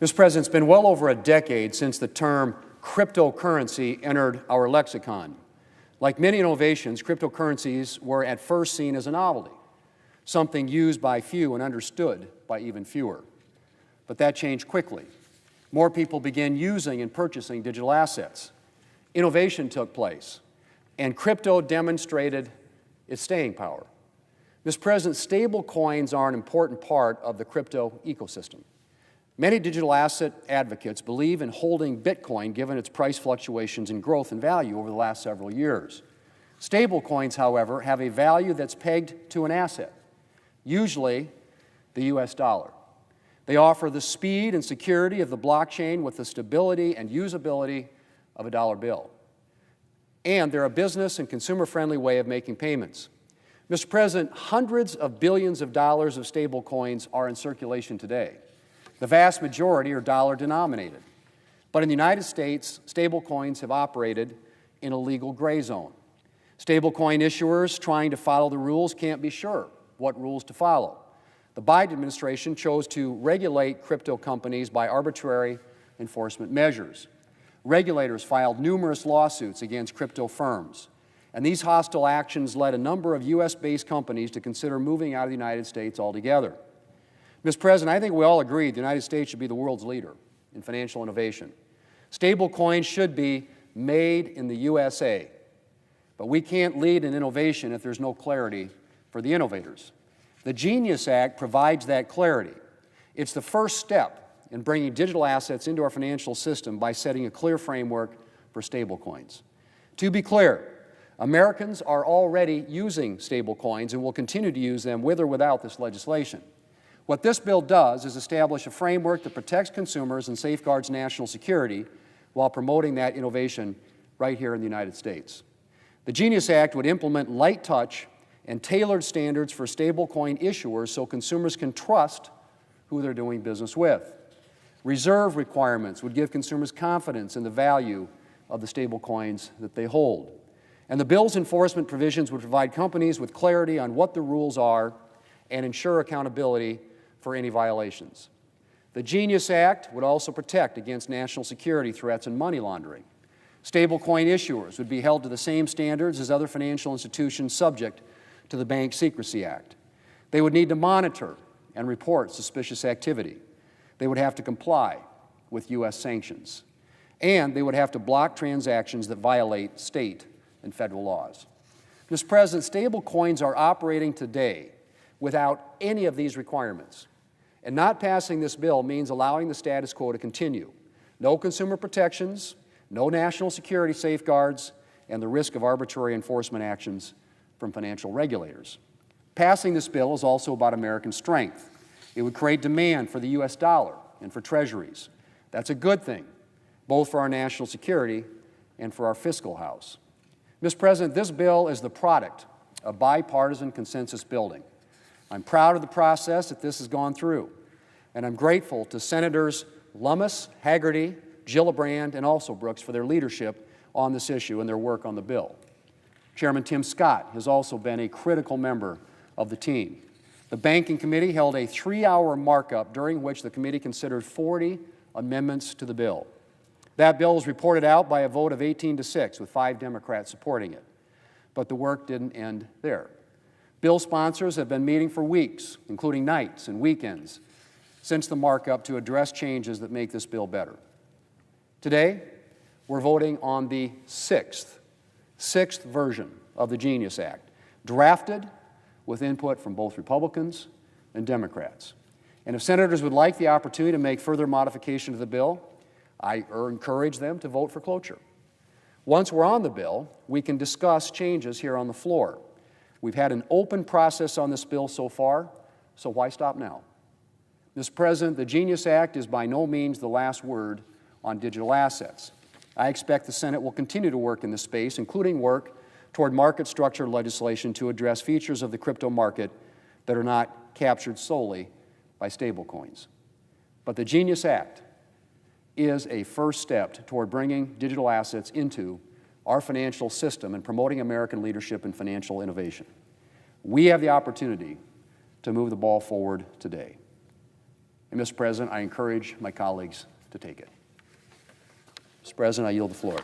Mr. President, it's been well over a decade since the term cryptocurrency entered our lexicon. Like many innovations, cryptocurrencies were at first seen as a novelty, something used by few and understood by even fewer. But that changed quickly. More people began using and purchasing digital assets. Innovation took place, and crypto demonstrated its staying power. Mr. President, stable coins are an important part of the crypto ecosystem. Many digital asset advocates believe in holding Bitcoin given its price fluctuations and growth in value over the last several years. Stable coins, however, have a value that's pegged to an asset, usually the U.S. dollar. They offer the speed and security of the blockchain with the stability and usability of a dollar bill. And they're a business and consumer-friendly way of making payments. Mr. President, hundreds of billions of dollars of stable coins are in circulation today. The vast majority are dollar-denominated. But in the United States, stable coins have operated in a legal gray zone. Stablecoin issuers trying to follow the rules can't be sure what rules to follow. The Biden administration chose to regulate crypto companies by arbitrary enforcement measures. Regulators filed numerous lawsuits against crypto firms, and these hostile actions led a number of U.S.-based companies to consider moving out of the United States altogether. Mr. President, I think we all agree the United States should be the world's leader in financial innovation. Stable coins should be made in the USA, but we can't lead in innovation if there's no clarity for the innovators. The Genius Act provides that clarity. It's the first step in bringing digital assets into our financial system by setting a clear framework for stablecoins. To be clear, Americans are already using stablecoins and will continue to use them with or without this legislation. What this bill does is establish a framework that protects consumers and safeguards national security while promoting that innovation right here in the United States. The Genius Act would implement light touch and tailored standards for stablecoin issuers so consumers can trust who they're doing business with. Reserve requirements would give consumers confidence in the value of the stablecoins that they hold. And the bill's enforcement provisions would provide companies with clarity on what the rules are and ensure accountability for any violations. The Genius Act would also protect against national security threats and money laundering. Stablecoin issuers would be held to the same standards as other financial institutions subject to the Bank Secrecy Act. They would need to monitor and report suspicious activity. They would have to comply with U.S. sanctions. And they would have to block transactions that violate state and federal laws. Mr. President, stable coins are operating today without any of these requirements. And not passing this bill means allowing the status quo to continue. No consumer protections, no national security safeguards, and the risk of arbitrary enforcement actions from financial regulators. Passing this bill is also about American strength. It would create demand for the U.S. dollar and for treasuries. That's a good thing, both for our national security and for our fiscal house. Mr. President, this bill is the product of bipartisan consensus building. I'm proud of the process that this has gone through, and I'm grateful to Senators Lummis, Hagerty, Gillibrand, and also Brooks for their leadership on this issue and their work on the bill. Chairman Tim Scott has also been a critical member of the team. The Banking Committee held a 3-hour markup during which the committee considered 40 amendments to the bill. That bill was reported out by a vote of 18-6, with 5 Democrats supporting it. But the work didn't end there. Bill sponsors have been meeting for weeks, including nights and weekends, since the markup to address changes that make this bill better. Today, we're voting on the sixth version of the Genius Act, drafted with input from both Republicans and Democrats. And if senators would like the opportunity to make further modification to the bill, I encourage them to vote for cloture. Once we're on the bill, we can discuss changes here on the floor. We've had an open process on this bill so far, so why stop now? Mr. President, the Genius Act is by no means the last word on digital assets. I expect the Senate will continue to work in this space, including work toward market structure legislation to address features of the crypto market that are not captured solely by stablecoins. But the Genius Act is a first step toward bringing digital assets into our financial system and promoting American leadership in financial innovation. We have the opportunity to move the ball forward today. And, Mr. President, I encourage my colleagues to take it. Mr. President, I yield the floor.